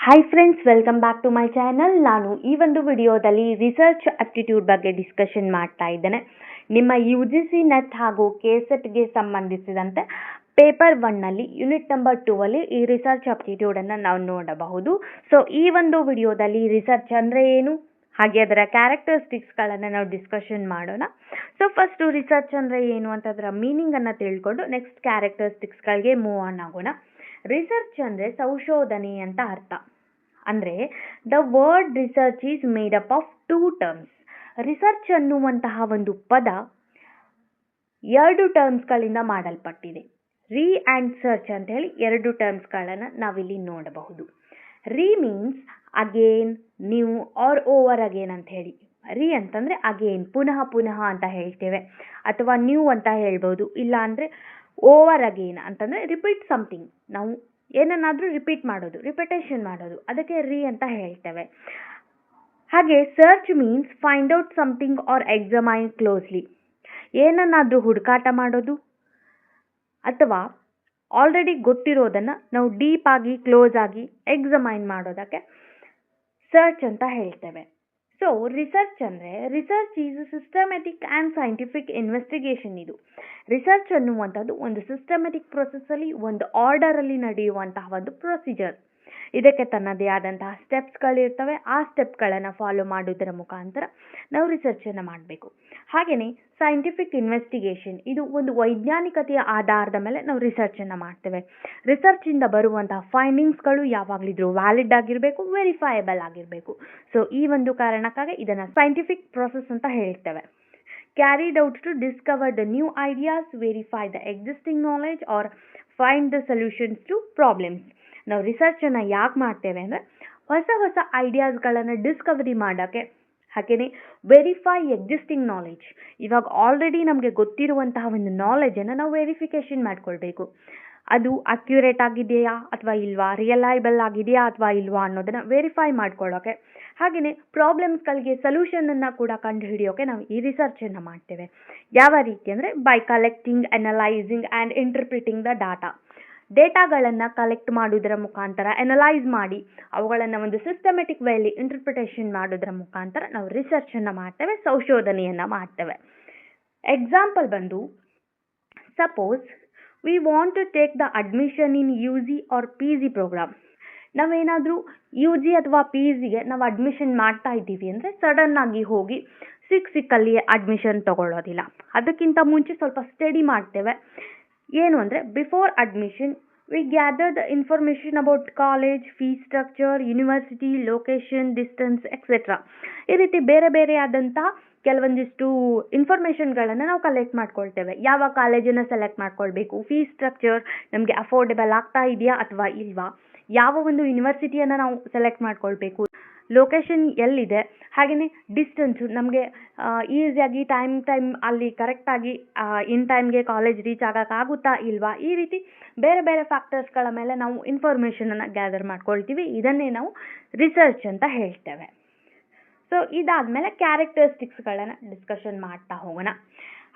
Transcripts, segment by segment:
Hi friends, welcome back to my channel. ನಾನು ಈ ಒಂದು ವಿಡಿಯೋದಲ್ಲಿ ರಿಸರ್ಚ್ ಆಪ್ಟಿಟ್ಯೂಡ್ ಬಗ್ಗೆ ಡಿಸ್ಕಷನ್ ಮಾಡ್ತಾ ಇದ್ದೇನೆ. ನಿಮ್ಮ UGC ನೆಟ್ ಹಾಗೂ KSETಗೆ ಸಂಬಂಧಿಸಿದಂತೆ ಪೇಪರ್ 1ನಲ್ಲಿ ಯೂನಿಟ್ ನಂಬರ್ 2ಅಲ್ಲಿ ಈ ರಿಸರ್ಚ್ ಆಪ್ಟಿಟ್ಯೂಡನ್ನು ನಾವು ನೋಡಬಹುದು. ಸೊ ಈ ಒಂದು ವಿಡಿಯೋದಲ್ಲಿ ರಿಸರ್ಚ್ ಅಂದರೆ ಏನು, ಹಾಗೆ ಅದರ ಕ್ಯಾರೆಕ್ಟರಿಸ್ಟಿಕ್ಸ್ಗಳನ್ನು ನಾವು ಡಿಸ್ಕಷನ್ ಮಾಡೋಣ. ಸೊ ಫಸ್ಟು ರಿಸರ್ಚ್ ಅಂದರೆ ಏನು ಅಂತ ಅದರ ಮೀನಿಂಗನ್ನು ತಿಳ್ಕೊಂಡು ನೆಕ್ಸ್ಟ್ ಕ್ಯಾರೆಕ್ಟರಿಸ್ಟಿಕ್ಸ್ಗಳಿಗೆ ಮೂವ್ ಆನ್ ಆಗೋಣ. ರಿಸರ್ಚ್ ಅಂದರೆ ಸಂಶೋಧನೆ ಅಂತ ಅರ್ಥ. ಅಂದರೆ the word research is made up of 2 terms. Research ಅನ್ನುವಂತಹ ಒಂದು ಪದ 2 ಟರ್ಮ್ಸ್ಗಳಿಂದ ಮಾಡಲ್ಪಟ್ಟಿದೆ. ರೀ ಆ್ಯಂಡ್ ಸರ್ಚ್ ಅಂತ ಹೇಳಿ 2 ಟರ್ಮ್ಸ್ಗಳನ್ನು ನಾವಿಲ್ಲಿ ನೋಡಬಹುದು. Re means again, new or over again ಅಂತ ಹೇಳಿ. ರೀ ಅಂತಂದರೆ ಅಗೇನ್, ಪುನಃ ಪುನಃ ಅಂತ ಹೇಳ್ತೇವೆ, ಅಥವಾ ನ್ಯೂ ಅಂತ ಹೇಳ್ಬೋದು. ಇಲ್ಲ ಅಂದರೆ ಓವರ್ ಅಗೇನ್ ಅಂತಂದರೆ ರಿಪೀಟ್ ಸಮಥಿಂಗ್. ನಾವು ಏನನ್ನಾದರೂ ರಿಪೀಟ್ ಮಾಡೋದು, ರಿಪಿಟೇಷನ್ ಮಾಡೋದು, ಅದಕ್ಕೆ ರೀ ಅಂತ ಹೇಳ್ತೇವೆ. ಹಾಗೆ search means find out something R examine closely. ಏನನ್ನಾದರೂ ಹುಡುಕಾಟ ಮಾಡೋದು ಅಥವಾ ಆಲ್ರೆಡಿ ಗೊತ್ತಿರೋದನ್ನು ನಾವು ಡೀಪ್ ಆಗಿ, ಕ್ಲೋಸ್ ಆಗಿ ಎಕ್ಸಾಮೈನ್ ಮಾಡೋದಕ್ಕೆ ಸರ್ಚ್ ಅಂತ ಹೇಳ್ತೇವೆ. ಸೊ ರಿಸರ್ಚ್ ಅಂದರೆ research is systematic and scientific investigation. ಇದು ರಿಸರ್ಚ್ ಅನ್ನುವಂಥದ್ದು ಒಂದು ಸಿಸ್ಟಮ್ಯಾಟಿಕ್ ಪ್ರೊಸೆಸ್ಸಲ್ಲಿ, ಒಂದು ಆರ್ಡರಲ್ಲಿ ನಡೆಯುವಂತಹ ಒಂದು ಪ್ರೊಸೀಜರ್. ಇದಕ್ಕೆ ತನ್ನದೇ ಆದಂತಹ ಸ್ಟೆಪ್ಸ್ಗಳಿರ್ತವೆ. ಆ ಸ್ಟೆಪ್ಗಳನ್ನು ಫಾಲೋ ಮಾಡೋದರ ಮುಖಾಂತರ ನಾವು ರಿಸರ್ಚನ್ನು ಮಾಡಬೇಕು. ಹಾಗೆಯೇ ಸೈಂಟಿಫಿಕ್ ಇನ್ವೆಸ್ಟಿಗೇಷನ್, ಇದು ಒಂದು ವೈಜ್ಞಾನಿಕತೆಯ ಆಧಾರದ ಮೇಲೆ ನಾವು ರಿಸರ್ಚನ್ನು ಮಾಡ್ತೇವೆ. ರಿಸರ್ಚಿಂದ ಬರುವಂತಹ ಫೈಂಡಿಂಗ್ಸ್ಗಳು ಯಾವಾಗಲಿದ್ರೂ ವ್ಯಾಲಿಡ್ ಆಗಿರಬೇಕು, ವೆರಿಫೈಯಬಲ್ ಆಗಿರಬೇಕು. ಸೊ ಈ ಒಂದು ಕಾರಣಕ್ಕಾಗಿ ಇದನ್ನು ಸೈಂಟಿಫಿಕ್ ಪ್ರೊಸೆಸ್ ಅಂತ ಹೇಳ್ತೇವೆ. Carried out to discover the new ideas, verify the existing knowledge or find the solutions to problems. ನಾವು ರಿಸರ್ಚನ್ನು ಯಾಕೆ ಮಾಡ್ತೇವೆ ಅಂದರೆ ಹೊಸ ಹೊಸ ಐಡಿಯಾಸ್ಗಳನ್ನು ಡಿಸ್ಕವರಿ ಮಾಡೋಕ್ಕೆ, ಹಾಗೆಯೇ ವೆರಿಫೈ ಎಕ್ಸಿಸ್ಟಿಂಗ್ ನಾಲೆಜ್. ಇವಾಗ ಆಲ್ರೆಡಿ ನಮಗೆ ಗೊತ್ತಿರುವಂತಹ ಒಂದು ನಾಲೆಜನ್ನು ನಾವು ವೆರಿಫಿಕೇಷನ್ ಮಾಡ್ಕೊಳ್ಬೇಕು. ಅದು ಅಕ್ಯುರೇಟ್ ಆಗಿದೆಯಾ ಅಥವಾ ಇಲ್ವಾ, ರಿಯಲೈಬಲ್ ಆಗಿದೆಯಾ ಅಥವಾ ಇಲ್ವಾ ಅನ್ನೋದನ್ನು ವೆರಿಫೈ ಮಾಡ್ಕೊಳ್ಳೋಕೆ. ಹಾಗೆಯೇ ಪ್ರಾಬ್ಲಮ್ಸ್ಗಳಿಗೆ ಸೊಲ್ಯೂಷನನ್ನು ಕೂಡ ಕಂಡುಹಿಡಿಯೋಕೆ ನಾವು ಈ ರಿಸರ್ಚನ್ನು ಮಾಡ್ತೇವೆ. ಯಾವ ರೀತಿ ಅಂದರೆ by collecting, analysing and interpreting the data. ಡೇಟಾಗಳನ್ನು ಕಲೆಕ್ಟ್ ಮಾಡೋದರ ಮುಖಾಂತರ, ಅನಲೈಸ್ ಮಾಡಿ ಅವುಗಳನ್ನು ಒಂದು ಸಿಸ್ಟಮೆಟಿಕ್ ವೇಲಿ ಇಂಟರ್ಪ್ರಿಟೇಷನ್ ಮಾಡೋದರ ಮುಖಾಂತರ ನಾವು ರಿಸರ್ಚನ್ನು ಮಾಡ್ತೇವೆ, ಸಂಶೋಧನೆಯನ್ನು ಮಾಡ್ತೇವೆ. ಎಕ್ಸಾಂಪಲ್ ಬಂದು, suppose we want to take the admission in UG or PG programme. ನಾವೇನಾದರೂ UG ಅಥವಾ PGಗೆ ನಾವು ಅಡ್ಮಿಷನ್ ಮಾಡ್ತಾ ಇದ್ದೀವಿ ಅಂದರೆ ಸಡನ್ನಾಗಿ ಹೋಗಿ ಸಿಕ್ಕಲ್ಲಿ ಅಡ್ಮಿಷನ್ ತಗೊಳ್ಳೋದಿಲ್ಲ. ಅದಕ್ಕಿಂತ ಮುಂಚೆ ಸ್ವಲ್ಪ ಸ್ಟಡಿ ಮಾಡ್ತೇವೆ. ಏನು ಅಂದರೆ before admission we gather the information about college, fees structure, university, location, distance et cetera. ಈ ರೀತಿ ಬೇರೆ ಬೇರೆ ಆದಂತಹ ಕೆಲವೊಂದಿಷ್ಟು ಇನ್ಫಾರ್ಮೇಷನ್ಗಳನ್ನು ನಾವು ಕಲೆಕ್ಟ್ ಮಾಡ್ಕೊಳ್ತೇವೆ. ಯಾವ ಕಾಲೇಜನ್ನು ಸೆಲೆಕ್ಟ್ ಮಾಡ್ಕೊಳ್ಬೇಕು, ಫೀಸ್ ಸ್ಟ್ರಕ್ಚರ್ ನಮಗೆ ಅಫೋರ್ಡೆಬಲ್ ಆಗ್ತಾ ಇದೆಯಾ ಅಥವಾ ಇಲ್ವಾ, ಯಾವ ಒಂದು ಯೂನಿವರ್ಸಿಟಿಯನ್ನು ನಾವು ಸೆಲೆಕ್ಟ್ ಮಾಡ್ಕೊಳ್ಬೇಕು, ಲೊಕೇಶನ್ ಎಲ್ಲಿದೆ, ಹಾಗೆಯೇ ಡಿಸ್ಟೆನ್ಸು ನಮಗೆ ಈಸಿಯಾಗಿ ಟೈಮ್ ಅಲ್ಲಿ ಕರೆಕ್ಟಾಗಿ ಇನ್ ಟೈಮ್ಗೆ ಕಾಲೇಜ್ ರೀಚ್ ಆಗೋಕ್ಕಾಗುತ್ತಾ ಇಲ್ವಾ. ಈ ರೀತಿ ಬೇರೆ ಬೇರೆ ಫ್ಯಾಕ್ಟರ್ಸ್ಗಳ ಮೇಲೆ ನಾವು ಇನ್ಫಾರ್ಮೇಷನನ್ನು ಗ್ಯಾದರ್ ಮಾಡ್ಕೊಳ್ತೀವಿ. ಇದನ್ನೇ ನಾವು ರಿಸರ್ಚ್ ಅಂತ ಹೇಳ್ತೇವೆ. ಸೊ ಇದಾದಮೇಲೆ ಕ್ಯಾರೆಕ್ಟರಿಸ್ಟಿಕ್ಸ್ಗಳನ್ನು ಡಿಸ್ಕಷನ್ ಮಾಡ್ತಾ ಹೋಗೋಣ.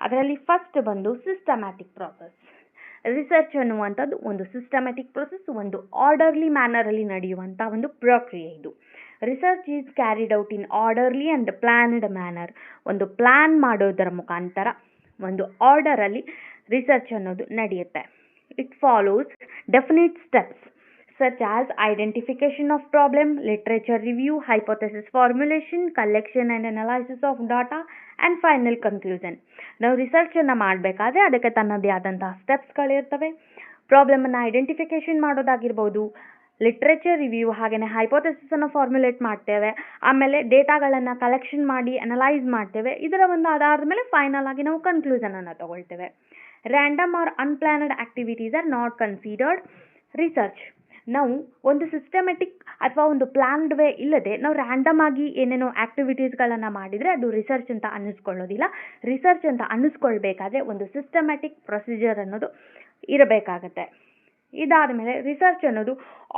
ಅದರಲ್ಲಿ ಫಸ್ಟ್ ಬಂದು ಸಿಸ್ಟಮ್ಯಾಟಿಕ್ ಪ್ರಾಸೆಸ್. ರಿಸರ್ಚ್ ಅನ್ನುವಂಥದ್ದು ಒಂದು ಸಿಸ್ಟಮ್ಯಾಟಿಕ್ ಪ್ರೊಸೆಸ್, ಒಂದು ಆರ್ಡರ್ಲಿ ಮ್ಯಾನರಲ್ಲಿ ನಡೆಯುವಂಥ ಒಂದು ಪ್ರಕ್ರಿಯೆ. ಇದು research is carried out in orderly and planned manner. ಒಂದು ಪ್ಲ್ಯಾನ್ ಮಾಡೋದರ ಮುಖಾಂತರ ಒಂದು ಆರ್ಡರಲ್ಲಿ ರಿಸರ್ಚ್ ಅನ್ನೋದು ನಡೆಯುತ್ತೆ. It follows definite steps such as identification of problem, literature review, hypothesis formulation, collection and analysis of data and final conclusion. ನಾವು ರಿಸರ್ಚನ್ನು ಮಾಡಬೇಕಾದ್ರೆ ಅದಕ್ಕೆ ತನ್ನದೇ ಆದಂತಹ ಸ್ಟೆಪ್ಸ್ಗಳಿರ್ತವೆ. ಪ್ರಾಬ್ಲಮನ್ನು ಐಡೆಂಟಿಫಿಕೇಷನ್ ಮಾಡೋದಾಗಿರ್ಬೋದು, ಲಿಟ್ರೇಚರ್ ರಿವ್ಯೂ, ಹಾಗೆಯೇ ಹೈಪೋಥೆಸಿಸನ್ನು ಫಾರ್ಮ್ಯುಲೇಟ್ ಮಾಡ್ತೇವೆ, ಆಮೇಲೆ ಡೇಟಾಗಳನ್ನು ಕಲೆಕ್ಷನ್ ಮಾಡಿ ಅನಲೈಸ್ ಮಾಡ್ತೇವೆ. ಇದರ ಒಂದು ಆಧಾರದ ಮೇಲೆ ಫೈನಲ್ ಆಗಿ ನಾವು ಕನ್ಕ್ಲೂಷನನ್ನು ತಗೊಳ್ತೇವೆ. Random or unplanned activities are not considered research. ನಾವು ಒಂದು ಸಿಸ್ಟಮೆಟಿಕ್ ಅಥವಾ ಒಂದು ಪ್ಲಾನ್ಡ್ ವೇ ಇಲ್ಲದೆ ನಾವು ರ್ಯಾಂಡಮ್ ಆಗಿ ಏನೇನೋ ಆಕ್ಟಿವಿಟೀಸ್ಗಳನ್ನು ಮಾಡಿದರೆ ಅದು ರಿಸರ್ಚ್ ಅಂತ ಅನ್ನಿಸ್ಕೊಳ್ಳೋದಿಲ್ಲ. ರಿಸರ್ಚ್ ಅಂತ ಅನ್ನಿಸ್ಕೊಳ್ಬೇಕಾದ್ರೆ ಒಂದು ಸಿಸ್ಟಮ್ಯಾಟಿಕ್ ಪ್ರೊಸೀಜರ್ ಅನ್ನೋದು ಇರಬೇಕಾಗತ್ತೆ. ಇದಾದ ಮೇಲೆ ರಿಸರ್ಚ್ ಅನ್ನೋದು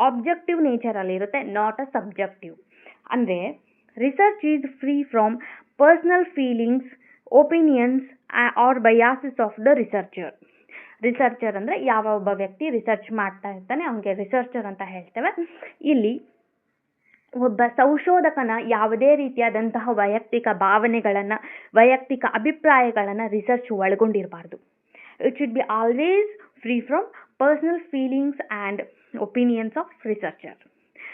ಆಬ್ಜೆಕ್ಟಿವ್ ನೇಚರಲ್ಲಿ ಇರುತ್ತೆ, ನಾಟ್ ಅ ಸಬ್ಜೆಕ್ಟಿವ್. ಅಂದರೆ research is free from personal feelings, opinions or biases of the researcher. Researcher ಅಂದರೆ ಯಾವ ಒಬ್ಬ ವ್ಯಕ್ತಿ ರಿಸರ್ಚ್ ಮಾಡ್ತಾ ಇರ್ತಾನೆ ಅವನಿಗೆ ರಿಸರ್ಚರ್ ಅಂತ ಹೇಳ್ತೇವೆ. ಇಲ್ಲಿ ಒಬ್ಬ ಸಂಶೋಧಕನ ಯಾವುದೇ ರೀತಿಯಾದಂತಹ ವೈಯಕ್ತಿಕ ಭಾವನೆಗಳನ್ನು, ವೈಯಕ್ತಿಕ ಅಭಿಪ್ರಾಯಗಳನ್ನು ರಿಸರ್ಚ್ ಒಳಗೊಂಡಿರಬಾರ್ದು. It should be always free from personal feelings and opinions of researcher.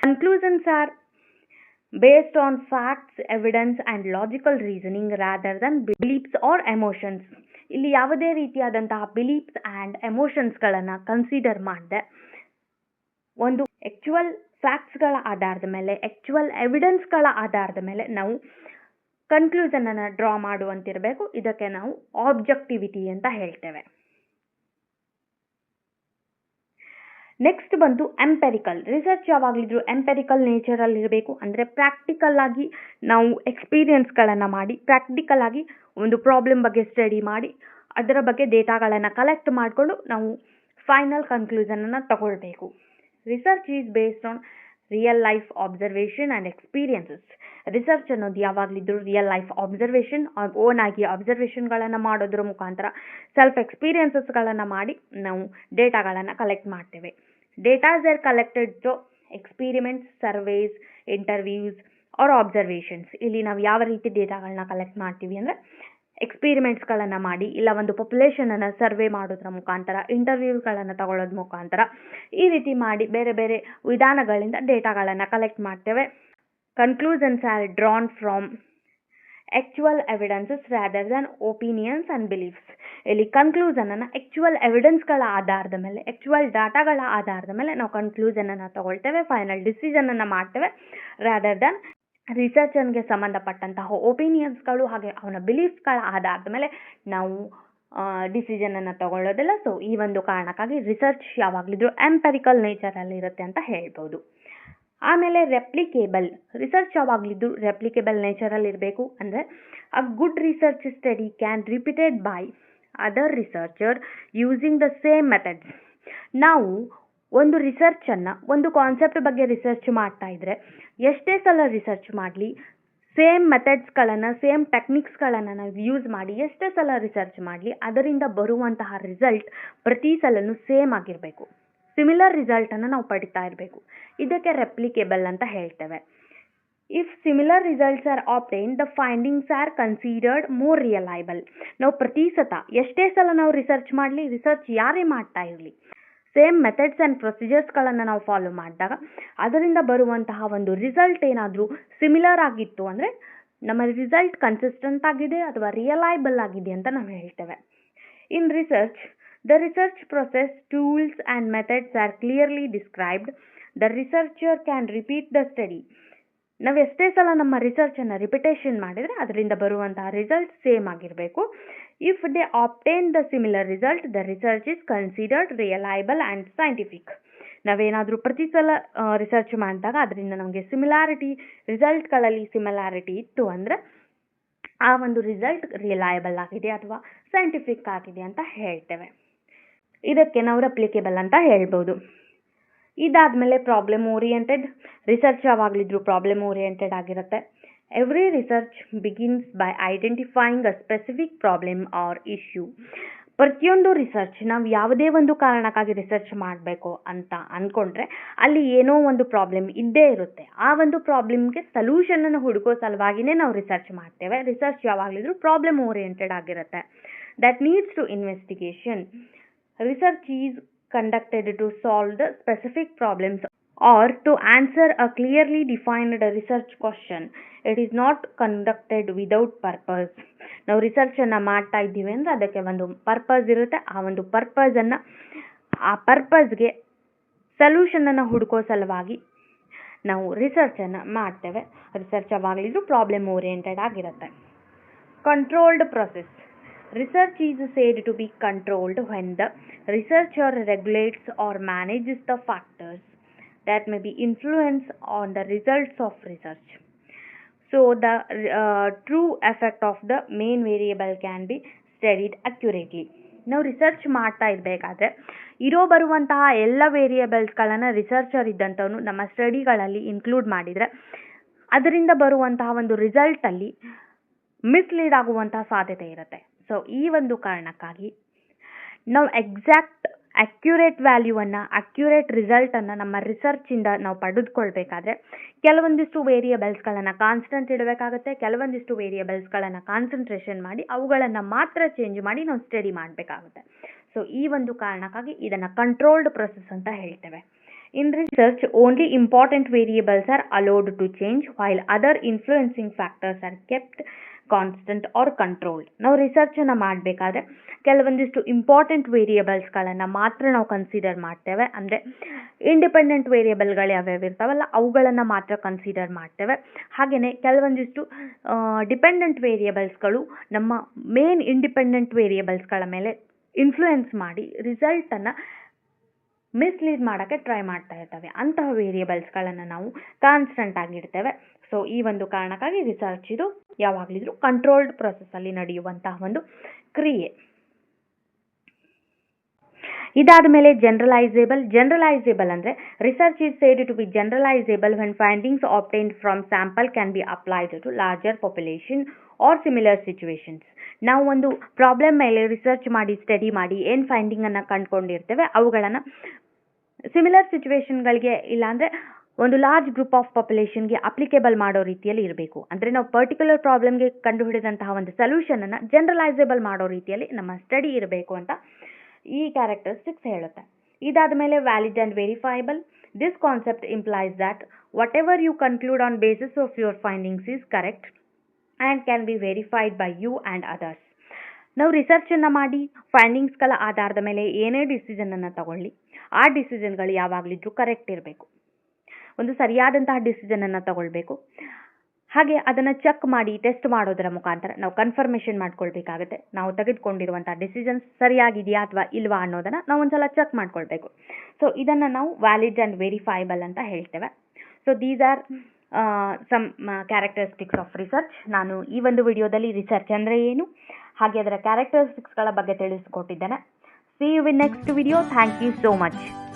Conclusions are based on facts, evidence and logical reasoning rather than beliefs or emotions. ಇಲ್ಲಿ ಯಾವುದೇ ರೀತಿಯಾದಂತಹ ಬಿಲೀಫ್ಸ್ ಆ್ಯಂಡ್ ಎಮೋಷನ್ಸ್ಗಳನ್ನು ಕನ್ಸಿಡರ್ ಮಾಡದೆ ಒಂದು ಆ್ಯಕ್ಚುವಲ್ ಫ್ಯಾಕ್ಟ್ಸ್ಗಳ ಆಧಾರದ ಮೇಲೆ, actual ಎವಿಡೆನ್ಸ್ಗಳ ಆಧಾರದ ಮೇಲೆ ನಾವು ಕನ್ಕ್ಲೂಷನನ್ನು ಡ್ರಾ ಮಾಡುವಂತಿರಬೇಕು. ಇದಕ್ಕೆ ನಾವು ಆಬ್ಜೆಕ್ಟಿವಿಟಿ ಅಂತ ಹೇಳ್ತೇವೆ. ನೆಕ್ಸ್ಟ್ ಬಂದು ಎಂಪೆರಿಕಲ್ ರಿಸರ್ಚ್. ಯಾವಾಗಲಿದ್ರು ಎಂಪೆರಿಕಲ್ ನೇಚರಲ್ಲಿ ಇರಬೇಕು. ಅಂದರೆ ಪ್ರಾಕ್ಟಿಕಲ್ ಆಗಿ ನಾವು ಎಕ್ಸ್ಪೀರಿಯನ್ಸ್ಗಳನ್ನು ಮಾಡಿ, ಪ್ರಾಕ್ಟಿಕಲ್ ಆಗಿ ಒಂದು ಪ್ರಾಬ್ಲಮ್ ಬಗ್ಗೆ ಸ್ಟಡಿ ಮಾಡಿ, ಅದರ ಬಗ್ಗೆ ಡೇಟಾಗಳನ್ನು ಕಲೆಕ್ಟ್ ಮಾಡಿಕೊಂಡು ನಾವು ಫೈನಲ್ ಕನ್ಕ್ಲೂಷನನ್ನು ತಗೊಳ್ಬೇಕು. Research is based on real life observation and experiences. Research ಅನ್ನೋದು ಯಾವಾಗಲಿದ್ರು ರಿಯಲ್ ಲೈಫ್ ಅಬ್ಸರ್ವೇಷನ್, ಓನ್ ಆಗಿ ಅಬ್ಸರ್ವೇಷನ್ಗಳನ್ನು ಮಾಡೋದ್ರ ಮುಖಾಂತರ ಸೆಲ್ಫ್ ಎಕ್ಸ್ಪೀರಿಯನ್ಸಸ್ಗಳನ್ನು ಮಾಡಿ ನಾವು ಡೇಟಾಗಳನ್ನು ಕಲೆಕ್ಟ್ ಮಾಡ್ತೇವೆ. Datas are collected through experiments, surveys, interviews or observations. ಇಲ್ಲಿ ನಾವು ಯಾವ ರೀತಿ ಡೇಟಾಗಳನ್ನ ಕಲೆಕ್ಟ್ ಮಾಡ್ತೀವಿ ಅಂದರೆ ಎಕ್ಸ್ಪೀರಿಮೆಂಟ್ಸ್ಗಳನ್ನು ಮಾಡಿ, ಇಲ್ಲ ಒಂದು ಪಾಪ್ಯುಲೇಷನನ್ನು ಸರ್ವೆ ಮಾಡೋದ್ರ ಮುಖಾಂತರ, ಇಂಟರ್ವ್ಯೂಗಳನ್ನು ತಗೊಳ್ಳೋದ್ರ ಮುಖಾಂತರ, ಈ ರೀತಿ ಮಾಡಿ ಬೇರೆ ಬೇರೆ ವಿಧಾನಗಳಿಂದ ಡೇಟಾಗಳನ್ನು ಕಲೆಕ್ಟ್ ಮಾಡ್ತೇವೆ. Conclusions are drawn from actual evidences rather than opinions and beliefs. ಇಲ್ಲಿ ಕನ್ಕ್ಲೂಷನನ್ನು ಆ್ಯಕ್ಚುವಲ್ ಎವಿಡೆನ್ಸ್ಗಳ ಆಧಾರದ ಮೇಲೆ, ಆ್ಯಕ್ಚುವಲ್ ಡಾಟಾಗಳ ಆಧಾರದ ಮೇಲೆ ನಾವು ಕನ್ಕ್ಲೂಷನನ್ನು ತಗೊಳ್ತೇವೆ, ಫೈನಲ್ ಡಿಸಿಷನನ್ನು ಮಾಡ್ತೇವೆ. ರಾದರ್ ದ್ಯಾನ್ ರಿಸರ್ಚನ್ಗೆ ಸಂಬಂಧಪಟ್ಟಂತಹ ಒಪಿನಿಯನ್ಸ್ಗಳು ಹಾಗೆ ಅವನ ಬಿಲೀಫ್ಸ್ಗಳ ಆಧಾರದ ಮೇಲೆ ನಾವು ಡಿಸಿಷನನ್ನು ತಗೊಳ್ಳೋದಿಲ್ಲ. ಸೊ ಈ ಒಂದು ಕಾರಣಕ್ಕಾಗಿ ರಿಸರ್ಚ್ ಯಾವಾಗಲಿದ್ರು ಎಂಪೆರಿಕಲ್ ನೇಚರಲ್ಲಿ ಇರುತ್ತೆ ಅಂತ ಹೇಳ್ಬೋದು. ಆಮೇಲೆ ರೆಪ್ಲಿಕೇಬಲ್ ರಿಸರ್ಚ್ ಯಾವಾಗಲಿದ್ದು ರೆಪ್ಲಿಕೇಬಲ್ ನೇಚರಲ್ಲಿ ಇರಬೇಕು. ಅಂದರೆ a good research study can repeated by other researcher using the same methods. ನಾವು ಒಂದು ರಿಸರ್ಚನ್ನು, ಒಂದು ಕಾನ್ಸೆಪ್ಟ್ ಬಗ್ಗೆ ರಿಸರ್ಚ್ ಮಾಡ್ತಾ ಇದ್ರೆ ಎಷ್ಟೇ ಸಲ ರಿಸರ್ಚ್ ಮಾಡಲಿ, ಸೇಮ್ ಮೆಥಡ್ಸ್ಗಳನ್ನು, ಸೇಮ್ ಟೆಕ್ನಿಕ್ಸ್ಗಳನ್ನು ನಾವು ಯೂಸ್ ಮಾಡಿ ಎಷ್ಟೇ ಸಲ ರಿಸರ್ಚ್ ಮಾಡಲಿ, ಅದರಿಂದ ಬರುವಂತಹ ರಿಸಲ್ಟ್ ಪ್ರತಿ ಸಲನೂ ಸೇಮ್ ಆಗಿರಬೇಕು. ಸಿಮಿಲರ್ ರಿಸಲ್ಟನ್ನು ನಾವು ಪಡಿತಾ ಇರಬೇಕು. ಇದಕ್ಕೆ ರೆಪ್ಲಿಕೇಬಲ್ ಅಂತ ಹೇಳ್ತೇವೆ. If similar results are obtained, the findings are considered more reliable. ನಾವು ಪ್ರತಿ ಸತ ಎಷ್ಟೇ ಸಲ ನಾವು ರಿಸರ್ಚ್ ಮಾಡಲಿ, ರಿಸರ್ಚ್ ಯಾರೇ ಮಾಡ್ತಾ ಇರಲಿ, ಸೇಮ್ ಮೆಥಡ್ಸ್ ಆ್ಯಂಡ್ ಪ್ರೊಸೀಜರ್ಸ್ಗಳನ್ನು ನಾವು ಫಾಲೋ ಮಾಡಿದಾಗ ಅದರಿಂದ ಬರುವಂತಹ ಒಂದು ರಿಸಲ್ಟ್ ಏನಾದರೂ ಸಿಮಿಲರ್ ಆಗಿತ್ತು ಅಂದರೆ ನಮ್ಮ ರಿಸಲ್ಟ್ ಕನ್ಸಿಸ್ಟೆಂಟ್ ಆಗಿದೆ ಅಥವಾ ರಿಯಲೈಬಲ್ ಆಗಿದೆ ಅಂತ ನಾವು ಹೇಳ್ತೇವೆ. In research, the research process, tools and methods are clearly described. The researcher can repeat the study. ನಾವು ಎಷ್ಟೇ ಸಲ ನಮ್ಮ ರಿಸರ್ಚನ್ನು ರಿಪಿಟೇಷನ್ ಮಾಡಿದರೆ ಅದರಿಂದ ಬರುವಂತಹ ರಿಸಲ್ಟ್ ಸೇಮ್ ಆಗಿರಬೇಕು. If they obtain the similar result, the research is considered reliable and scientific. ನಾವೇನಾದರೂ ಪ್ರತಿ ಸಲ ರಿಸರ್ಚ್ ಮಾಡಿದಾಗ ಅದರಿಂದ ನಮಗೆ ರಿಸಲ್ಟ್ಗಳಲ್ಲಿ ಸಿಮಿಲಾರಿಟಿ ಇತ್ತು ಅಂದರೆ ಆ ಒಂದು ರಿಸಲ್ಟ್ ರಿಯಲೈಬಲ್ ಆಗಿದೆ ಅಥವಾ ಸೈಂಟಿಫಿಕ್ ಆಗಿದೆ ಅಂತ ಹೇಳ್ತೇವೆ. ಇದಕ್ಕೆ ನಾವು ರೆಪ್ಲಿಕೇಬಲ್ ಅಂತ ಹೇಳ್ಬೋದು. ಇದಾದಮೇಲೆ ಪ್ರಾಬ್ಲಮ್ ಓರಿಯೆಂಟೆಡ್ ರಿಸರ್ಚ್ ಯಾವಾಗಲಿದ್ರು ಪ್ರಾಬ್ಲಮ್ ಓರಿಯೆಂಟೆಡ್ ಆಗಿರುತ್ತೆ. Every research begins by identifying a specific problem or issue. ಪ್ರತಿಯೊಂದು ರಿಸರ್ಚ್ ನಾವು ಯಾವುದೇ ಒಂದು ಕಾರಣಕ್ಕಾಗಿ ರಿಸರ್ಚ್ ಮಾಡಬೇಕು ಅಂತ ಅಂದ್ಕೊಂಡ್ರೆ ಅಲ್ಲಿ ಏನೋ ಒಂದು ಪ್ರಾಬ್ಲಮ್ ಇದ್ದೇ ಇರುತ್ತೆ. ಆ ಒಂದು ಪ್ರಾಬ್ಲಮ್ಗೆ ಸೊಲ್ಯೂಷನನ್ನು ಹುಡುಕೋ ಸಲುವಾಗಿಯೇ ನಾವು ರಿಸರ್ಚ್ ಮಾಡ್ತೇವೆ. ರಿಸರ್ಚ್ ಯಾವಾಗಲಿದ್ರು ಪ್ರಾಬ್ಲಮ್ ಓರಿಯೆಂಟೆಡ್ ಆಗಿರುತ್ತೆ. That needs to investigation. Research is conducted to solve the specific problems or to answer a clearly defined research question. It is not conducted without purpose. ನಾವು ರಿಸರ್ಚನ್ನು ಮಾಡ್ತಾ ಇದ್ದೀವಿ ಅಂದರೆ ಅದಕ್ಕೆ ಒಂದು ಪರ್ಪಸ್ ಇರುತ್ತೆ. ಆ ಒಂದು ಪರ್ಪಸನ್ನು, ಆ ಪರ್ಪಸ್ಗೆ ಸೊಲ್ಯೂಷನನ್ನು ಹುಡುಕೋ ಸಲುವಾಗಿ ನಾವು ರಿಸರ್ಚನ್ನು ಮಾಡ್ತೇವೆ. ರಿಸರ್ಚ್ ಯಾವಾಗಲಿದ್ರು ಪ್ರಾಬ್ಲಮ್ ಓರಿಯೆಂಟೆಡ್ ಆಗಿರುತ್ತೆ. Controlled process. Research is said to be controlled when the researcher regulates or manages the factors that may be influence on the results of research. So the true effect of the main variable can be studied accurately. ನಾವು research ಮಾಡ್ತಾ ಇರಬೇಕಾದ್ರೆ ಬರುವಂತಹ ಎಲ್ಲ ವೇರಿಯೇಬಲ್ಸ್ಗಳನ್ನು researcher ಇದ್ದಂಥವನು ನಮ್ಮ ಸ್ಟಡಿಗಳಲ್ಲಿ include ಮಾಡಿದರೆ ಅದರಿಂದ ಬರುವಂತಹ ಒಂದು ರಿಸಲ್ಟಲ್ಲಿ ಮಿಸ್ಲೀಡ್ ಆಗುವಂತಹ ಸಾಧ್ಯತೆ ಇರುತ್ತೆ. ಸೊ ಈ ಒಂದು ಕಾರಣಕ್ಕಾಗಿ ನಾವು ಎಕ್ಸಾಕ್ಟ್ ಅಕ್ಯುರೇಟ್ ವ್ಯಾಲ್ಯೂವನ್ನು, ಅಕ್ಯುರೇಟ್ ರಿಸಲ್ಟನ್ನು ನಮ್ಮ ರಿಸರ್ಚಿಂದ ನಾವು ಪಡೆದುಕೊಳ್ಬೇಕಾದ್ರೆ ಕೆಲವೊಂದಿಷ್ಟು ವೇರಿಯಬಲ್ಸ್ಗಳನ್ನು ಕಾನ್ಸ್ಟೆಂಟ್ ಇಡಬೇಕಾಗುತ್ತೆ, ಕೆಲವೊಂದಿಷ್ಟು ವೇರಿಯಬಲ್ಸ್ಗಳನ್ನು ಕಾನ್ಸಂಟ್ರೇಷನ್ ಮಾಡಿ ಅವುಗಳನ್ನು ಮಾತ್ರ ಚೇಂಜ್ ಮಾಡಿ ನಾವು ಸ್ಟಡಿ ಮಾಡಬೇಕಾಗುತ್ತೆ. ಸೊ ಈ ಒಂದು ಕಾರಣಕ್ಕಾಗಿ ಇದನ್ನು ಕಂಟ್ರೋಲ್ಡ್ ಪ್ರೊಸೆಸ್ ಅಂತ ಹೇಳ್ತೇವೆ. In research, only important variables are allowed to change while other influencing factors are kept constant or controlled. ನಾವು ರಿಸರ್ಚನ್ನು ಮಾಡಬೇಕಾದ್ರೆ ಕೆಲವೊಂದಿಷ್ಟು ಇಂಪಾರ್ಟೆಂಟ್ ವೇರಿಯಬಲ್ಸ್ಗಳನ್ನು ಮಾತ್ರ ನಾವು ಕನ್ಸಿಡರ್ ಮಾಡ್ತೇವೆ. ಅಂದರೆ ಇಂಡಿಪೆಂಡೆಂಟ್ ವೇರಿಯಬಲ್ಗಳು ಯಾವ್ಯಾವ ಇರ್ತಾವಲ್ಲ ಅವುಗಳನ್ನು ಮಾತ್ರ ಕನ್ಸಿಡರ್ ಮಾಡ್ತೇವೆ. ಹಾಗೆಯೇ ಕೆಲವೊಂದಿಷ್ಟು ಡಿಪೆಂಡೆಂಟ್ ವೇರಿಯಬಲ್ಸ್ಗಳು ನಮ್ಮ ಮೇನ್ ಇಂಡಿಪೆಂಡೆಂಟ್ ವೇರಿಯಬಲ್ಸ್ಗಳ ಮೇಲೆ ಇನ್ಫ್ಲೂಯೆನ್ಸ್ ಮಾಡಿ ರಿಸಲ್ಟನ್ನು ಮಿಸ್ಲೀಡ್ ಮಾಡೋಕ್ಕೆ ಟ್ರೈ ಮಾಡ್ತಾ ಇರ್ತವೆ. ಅಂತಹ ವೇರಿಯಬಲ್ಸ್ಗಳನ್ನು ನಾವು ಕಾನ್ಸ್ಟೆಂಟ್ ಆಗಿಡ್ತೇವೆ. ಸೊ ಈ ಒಂದು ಕಾರಣಕ್ಕಾಗಿ ರಿಸರ್ಚ್ ಇದು ಯಾವಾಗಲಿದ್ರು ಕಂಟ್ರೋಲ್ಡ್ ಪ್ರೊಸೆಸ್ಸಲ್ಲಿ ನಡೆಯುವಂತಹ ಒಂದು ಕ್ರಿಯೆ. ಇದಾದ ಮೇಲೆ ಜನರಲೈಸೇಬಲ್ ಅಂದರೆ research is said to be generalisable when findings obtained from sample can be applied to larger population or similar situations. ನಾವು ಒಂದು ಪ್ರಾಬ್ಲಮ್ ಮೇಲೆ ರಿಸರ್ಚ್ ಮಾಡಿ ಸ್ಟಡಿ ಮಾಡಿ ಏನು ಫೈಂಡಿಂಗನ್ನು ಕಂಡುಕೊಂಡಿರ್ತೇವೆ ಅವುಗಳನ್ನು ಸಿಮಿಲರ್ ಸಿಚುವೇಶನ್ಗಳಿಗೆ ಇಲ್ಲಾಂದರೆ ಒಂದು ಲಾರ್ಜ್ ಗ್ರೂಪ್ ಆಫ್ ಪಾಪ್ಯುಲೇಷನ್ಗೆ ಅಪ್ಲಿಕೇಬಲ್ ಮಾಡೋ ರೀತಿಯಲ್ಲಿ ಇರಬೇಕು. ಅಂದರೆ ನಾವು ಪರ್ಟಿಕ್ಯುಲರ್ ಪ್ರಾಬ್ಲಮ್ಗೆ ಕಂಡುಹಿಡಿದಂತಹ ಒಂದು ಸೊಲ್ಯೂಷನನ್ನು ಜನರಲೈಸೇಬಲ್ ಮಾಡೋ ರೀತಿಯಲ್ಲಿ ನಮ್ಮ ಸ್ಟಡಿ ಇರಬೇಕು ಅಂತ ಈ ಕ್ಯಾರೆಕ್ಟರಿಸ್ಟಿಕ್ಸ್ ಹೇಳುತ್ತೆ. ಇದಾದ ಮೇಲೆ valid and verifiable. This concept implies that whatever you conclude on basis of your findings is correct and can be verified by you and others. ನಾವು ರಿಸರ್ಚನ್ನು ಮಾಡಿ ಫೈಂಡಿಂಗ್ಸ್ಗಳ ಆಧಾರದ ಮೇಲೆ ಏನೇ ಡಿಸಿಷನನ್ನು ತಗೊಳ್ಳಿ ಆ ಡಿಸಿಷನ್ಗಳು ಯಾವಾಗಲಿದ್ರೂ ಕರೆಕ್ಟ್ ಇರಬೇಕು. ಒಂದು ಸರಿಯಾದಂತಹ ಡಿಸಿಷನನ್ನು ತಗೊಳ್ಬೇಕು. ಹಾಗೆ ಅದನ್ನು ಚೆಕ್ ಮಾಡಿ ಟೆಸ್ಟ್ ಮಾಡೋದರ ಮುಖಾಂತರ ನಾವು ಕನ್ಫರ್ಮೇಷನ್ ಮಾಡ್ಕೊಳ್ಬೇಕಾಗುತ್ತೆ. ನಾವು ತೆಗೆದುಕೊಂಡಿರುವಂಥ ಡಿಸಿಷನ್ಸ್ ಸರಿಯಾಗಿದೆಯಾ ಅಥವಾ ಇಲ್ವಾ ಅನ್ನೋದನ್ನು ನಾವು ಒಂದ್ಸಲ ಚೆಕ್ ಮಾಡ್ಕೊಳ್ಬೇಕು. ಸೊ ಇದನ್ನು ನಾವು ವ್ಯಾಲಿಡ್ ಆ್ಯಂಡ್ ವೆರಿಫೈಬಲ್ ಅಂತ ಹೇಳ್ತೇವೆ. So these are some characteristics of research. ನಾನು ಈ ಒಂದು ವಿಡಿಯೋದಲ್ಲಿ ರಿಸರ್ಚ್ ಅಂದರೆ ಏನು ಹಾಗೆ ಅದರ ಕ್ಯಾರೆಕ್ಟರಿಸ್ಟಿಕ್ಸ್ಗಳ ಬಗ್ಗೆ ತಿಳಿಸಿಕೊಟ್ಟಿದ್ದೇನೆ. See you in next video. Thank you so much.